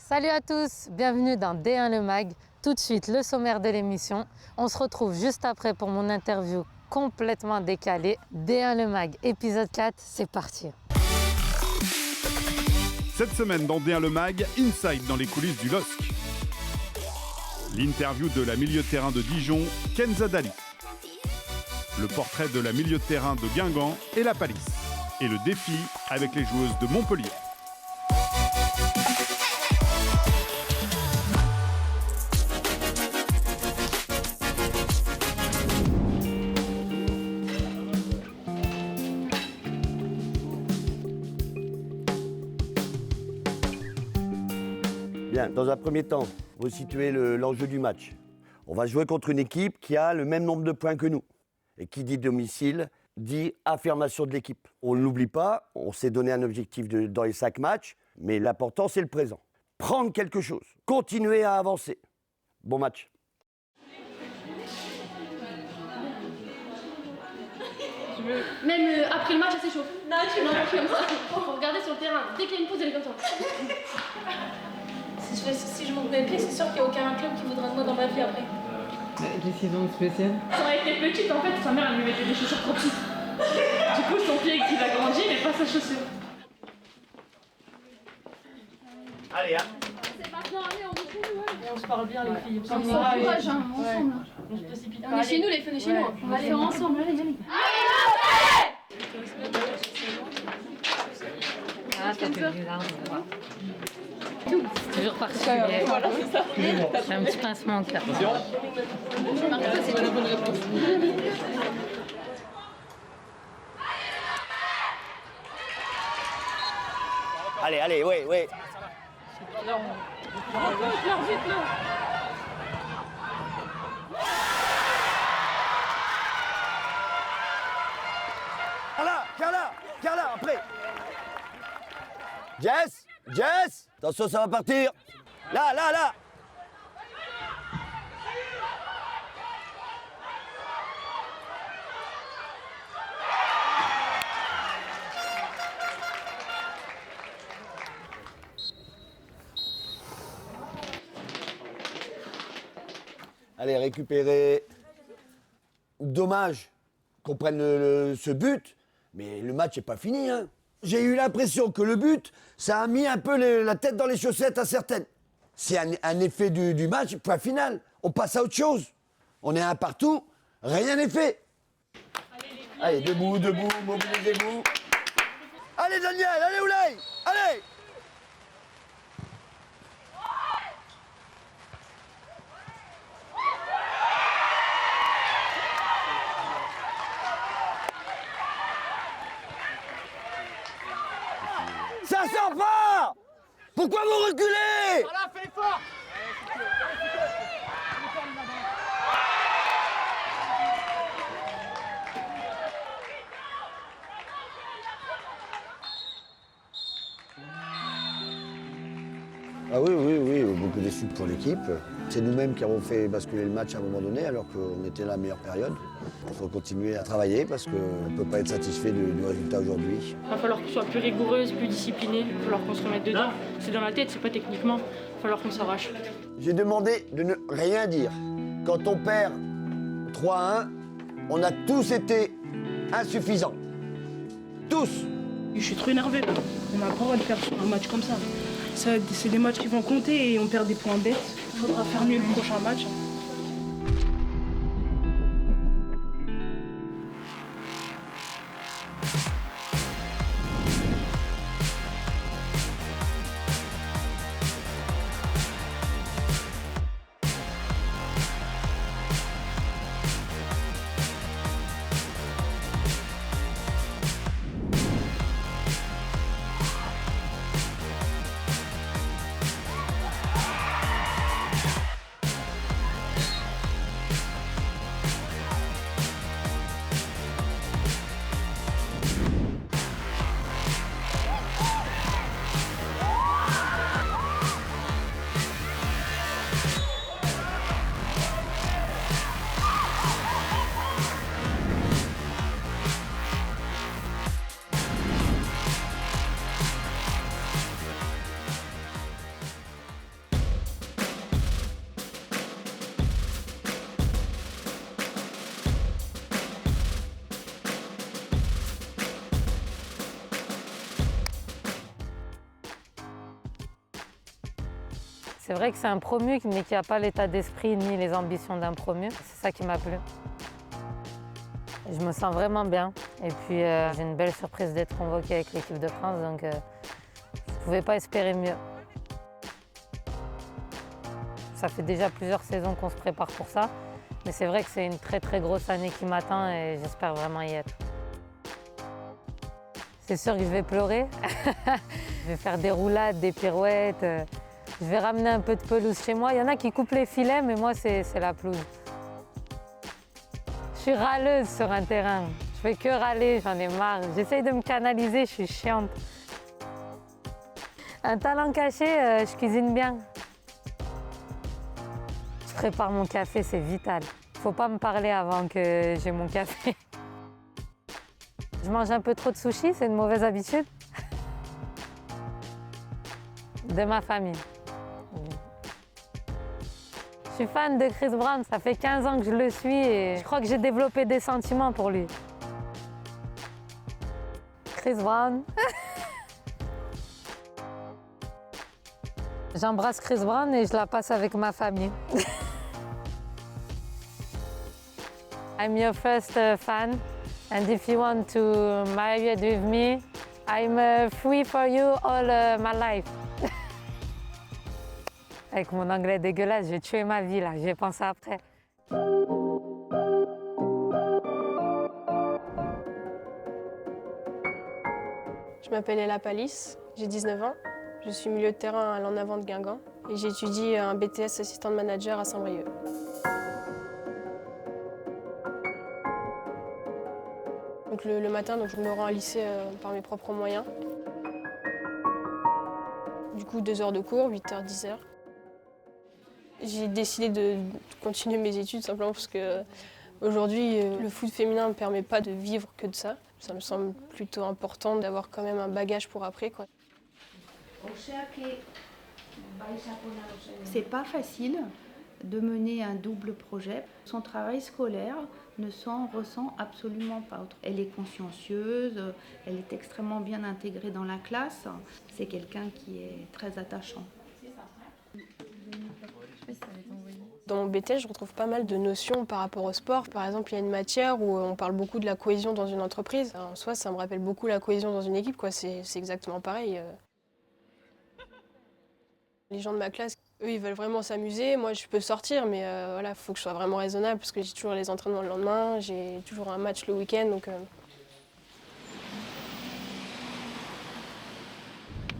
Salut à tous, bienvenue dans D1 Le Mag. Tout de suite, le sommaire de l'émission. On se retrouve juste après pour mon interview complètement décalée. D1 Le Mag, épisode 4, c'est parti. Cette semaine dans D1 Le Mag, Inside dans les coulisses du LOSC. L'interview de la milieu de terrain de Dijon, Kenza Dali. Le portrait de la milieu de terrain de Guingamp et la Palisse. Et le défi avec les joueuses de Montpellier. Bien, dans un premier temps, vous situez l'enjeu du match. On va jouer contre une équipe qui a le même nombre de points que nous. Et qui dit domicile, dit affirmation de l'équipe. On ne l'oublie pas, on s'est donné un objectif dans les 5 matchs, mais l'important c'est le présent. Prendre quelque chose, continuer à avancer. Bon match. Même après le match, elle s'échauffe. Non, je suis comme ça. Faut regarder sur le terrain. Dès qu'il y a une pause, elle est comme ça. Si je monte mes pieds, c'est sûr qu'il n'y a aucun club qui voudra de moi dans ma vie après. Qu'est-ce qu'ils ont de spécial? Quand elle était petite, en fait, sa mère elle lui mettait des chaussures trop petites. Du coup, son pied qui a grandi, mais pas sa chaussure. Allez, hein. C'est maintenant, allez, on retourne, on se parle bien, les filles. On s'encourage, ensemble. On se précipite pas. On est chez nous, les filles, on est chez nous. On va le faire ensemble, allez, allez. Ah, ça fait du larme. C'est toujours particulier. Voilà, c'est ça. C'est un petit pincement au cœur. Allez, allez, ouais. Carla, après. Jess, attention, ça va partir. Là. Allez, récupérer. Dommage qu'on prenne ce but, mais le match n'est pas fini, hein. J'ai eu l'impression que le but, ça a mis un peu la tête dans les chaussettes à certaines. C'est un effet du match, point final. On passe à autre chose. On est un partout, rien n'est fait. Allez, debout, mobilisez-vous. Allez Daniel, allez Oulay, allez. Ça sort pas! Pourquoi vous reculez? Voilà, fais fort! Ah oui, beaucoup déçus pour l'équipe. C'est nous-mêmes qui avons fait basculer le match à un moment donné alors qu'on était à la meilleure période. Il faut continuer à travailler parce qu'on ne peut pas être satisfait du résultat aujourd'hui. Il va falloir qu'on soit plus rigoureuse, plus disciplinée. Il va falloir qu'on se remette dedans. C'est dans la tête, c'est pas techniquement. Il va falloir qu'on s'arrache. J'ai demandé de ne rien dire. Quand on perd 3-1, on a tous été insuffisants. Tous. Je suis trop énervé. On n'a pas le droit de perdre sur un match comme ça. C'est des matchs qui vont compter et on perd des points bêtes. Il faudra faire mieux le prochain match. C'est vrai que c'est un promu, mais qui n'a pas l'état d'esprit ni les ambitions d'un promu. C'est ça qui m'a plu. Je me sens vraiment bien. Et puis, j'ai une belle surprise d'être convoquée avec l'équipe de France, donc je ne pouvais pas espérer mieux. Ça fait déjà plusieurs saisons qu'on se prépare pour ça, mais c'est vrai que c'est une très très grosse année qui m'attend et j'espère vraiment y être. C'est sûr que je vais pleurer. Je vais faire des roulades, des pirouettes. Je vais ramener un peu de pelouse chez moi. Il y en a qui coupent les filets, mais moi, c'est la pelouse. Je suis râleuse sur un terrain. Je fais que râler, j'en ai marre. J'essaye de me canaliser, je suis chiante. Un talent caché, je cuisine bien. Je prépare mon café, c'est vital. Faut pas me parler avant que j'ai mon café. Je mange un peu trop de sushi, c'est une mauvaise habitude. De ma famille. Je suis fan de Chris Brown, ça fait 15 ans que je le suis et je crois que j'ai développé des sentiments pour lui. Chris Brown. J'embrasse Chris Brown et je la passe avec ma famille. I'm your first fan, and if you want to marry with me, I'm free for you all my life. Avec mon anglais dégueulasse, j'ai tué ma vie là, j'y ai pensé après. Je m'appelle Ella Palis, j'ai 19 ans. Je suis milieu de terrain à l'en avant de Guingamp et j'étudie un BTS assistant manager à Saint-Brieuc. Donc le matin, je me rends au lycée par mes propres moyens. Du coup, 2 heures de cours, 8h, 10h. J'ai décidé de continuer mes études simplement parce que aujourd'hui, le foot féminin ne me permet pas de vivre que de ça. Ça me semble plutôt important d'avoir quand même un bagage pour après, quoi. C'est pas facile de mener un double projet. Son travail scolaire ne s'en ressent absolument pas. Elle est consciencieuse, elle est extrêmement bien intégrée dans la classe. C'est quelqu'un qui est très attachant. Dans mon BTS, je retrouve pas mal de notions par rapport au sport. Par exemple, il y a une matière où on parle beaucoup de la cohésion dans une entreprise. En soi, ça me rappelle beaucoup la cohésion dans une équipe, quoi. C'est exactement pareil. Les gens de ma classe, eux, ils veulent vraiment s'amuser. Moi, je peux sortir, mais voilà, faut que je sois vraiment raisonnable parce que j'ai toujours les entraînements le lendemain, j'ai toujours un match le week-end, donc.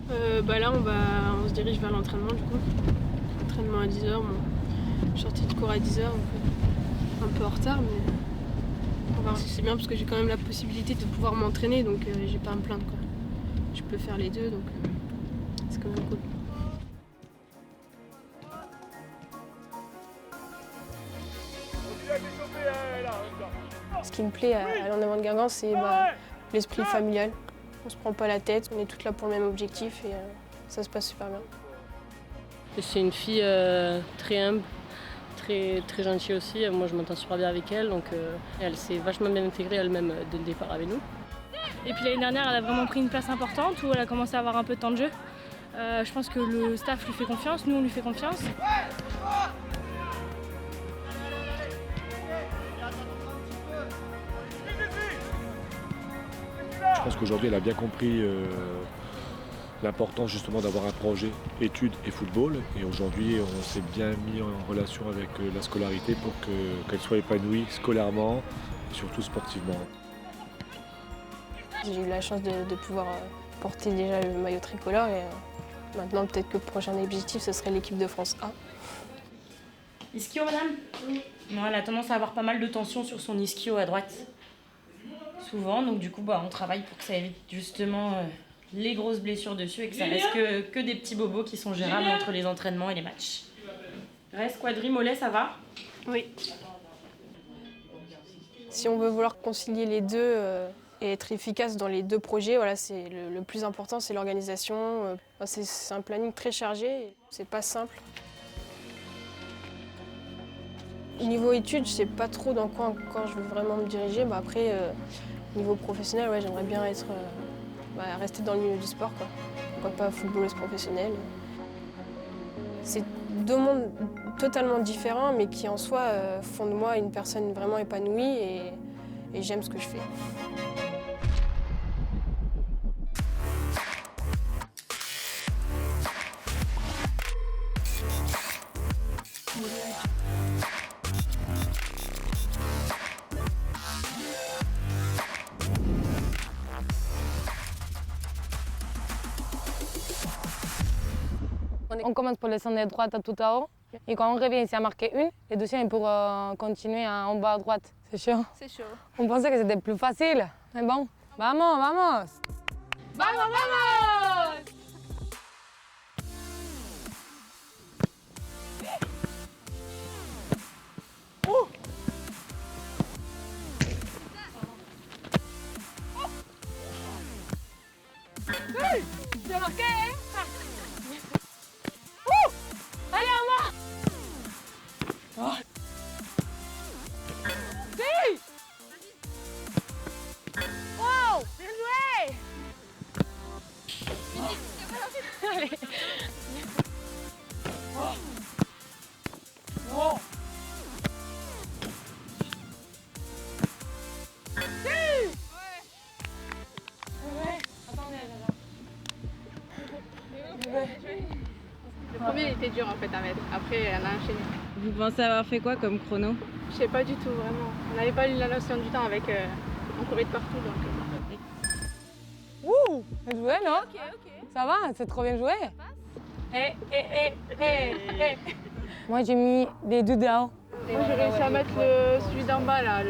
Là, on se dirige vers l'entraînement, du coup. Entraînement à 10h. Je suis sortie de cours à 10h, un peu en retard, mais on va voir si c'est bien parce que j'ai quand même la possibilité de pouvoir m'entraîner, donc j'ai pas à me plaindre, quoi. Je peux faire les deux, donc c'est quand même cool. Ce qui me plaît à l'en avant de Guingamp, c'est l'esprit familial. On se prend pas la tête, on est toutes là pour le même objectif et ça se passe super bien. C'est une fille très humble, très gentille aussi. Moi, je m'entends super bien avec elle, donc elle s'est vachement bien intégrée elle-même dès le départ avec nous. Et puis l'année dernière, elle a vraiment pris une place importante où elle a commencé à avoir un peu de temps de jeu. Je pense que le staff lui fait confiance, nous on lui fait confiance. Je pense qu'aujourd'hui, elle a bien compris l'importance justement d'avoir un projet études et football. Et aujourd'hui, on s'est bien mis en relation avec la scolarité pour qu'elle soit épanouie scolairement et surtout sportivement. J'ai eu la chance de pouvoir porter déjà le maillot tricolore et maintenant peut-être que le prochain objectif, ce serait l'équipe de France A. Ischio, madame? Oui. Non, elle a tendance à avoir pas mal de tension sur son ischio à droite. Souvent, donc du coup, on travaille pour que ça évite justement les grosses blessures dessus et que ça reste que des petits bobos qui sont gérables entre les entraînements et les matchs. Reste quadri, mollet, ça va? Oui. Si on veut vouloir concilier les deux et être efficace dans les deux projets, voilà, c'est le plus important, c'est l'organisation. C'est un planning très chargé, c'est pas simple. Niveau études, je sais pas trop dans quoi encore je veux vraiment me diriger. Après, niveau professionnel, ouais, j'aimerais bien être, rester dans le milieu du sport, quoi. Pourquoi pas footballeuse professionnelle. C'est deux mondes totalement différents, mais qui en soi font de moi une personne vraiment épanouie et j'aime ce que je fais. On commence pour le centre de droite tout à haut. Et quand on revient ici à marquer une, le deuxième est pour continuer en bas à droite. C'est chaud. C'est chaud. On pensait que c'était plus facile. Mais bon, vamos, vamos. Vamos, vamos. J'ai marqué, hein? Allez, en bas! Oh. Si! Wow! Bien joué! Allez! Oh. Si! Ouais. Attendez, Le premier il était dur en fait à mettre, après elle a enchaîné. Vous pensez avoir fait quoi comme chrono? Je sais pas du tout vraiment. On n'avait pas eu la notion du temps avec on courait de partout donc. Ouh! Bien joué, non? Ok. Ça va, c'est trop bien joué. Moi j'ai mis les deux d'en haut. Moi j'ai réussi à mettre celui d'en bas là,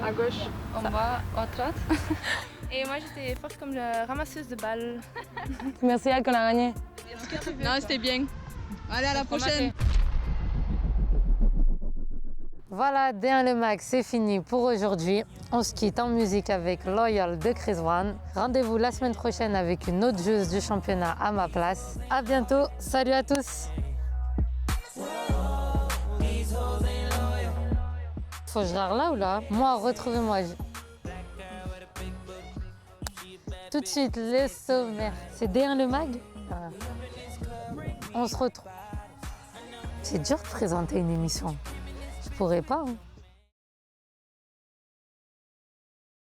à gauche. En bas, à droite. Et moi j'étais forte comme la ramasseuse de balles. Merci elle qu'on a gagné. Non, c'était bien. Allez, à la prochaine. Voilà, D1 Le Mag, c'est fini pour aujourd'hui. On se quitte en musique avec Loyal de Chris Brown. Rendez-vous la semaine prochaine avec une autre joueuse du championnat à ma place. À bientôt, salut à tous. Faut que je rare là ou là? Moi, retrouvez-moi. Tout de suite, le sommaire. C'est D1 Le Mag? On se retrouve. C'est dur de présenter une émission. Je pourrais pas. Hein.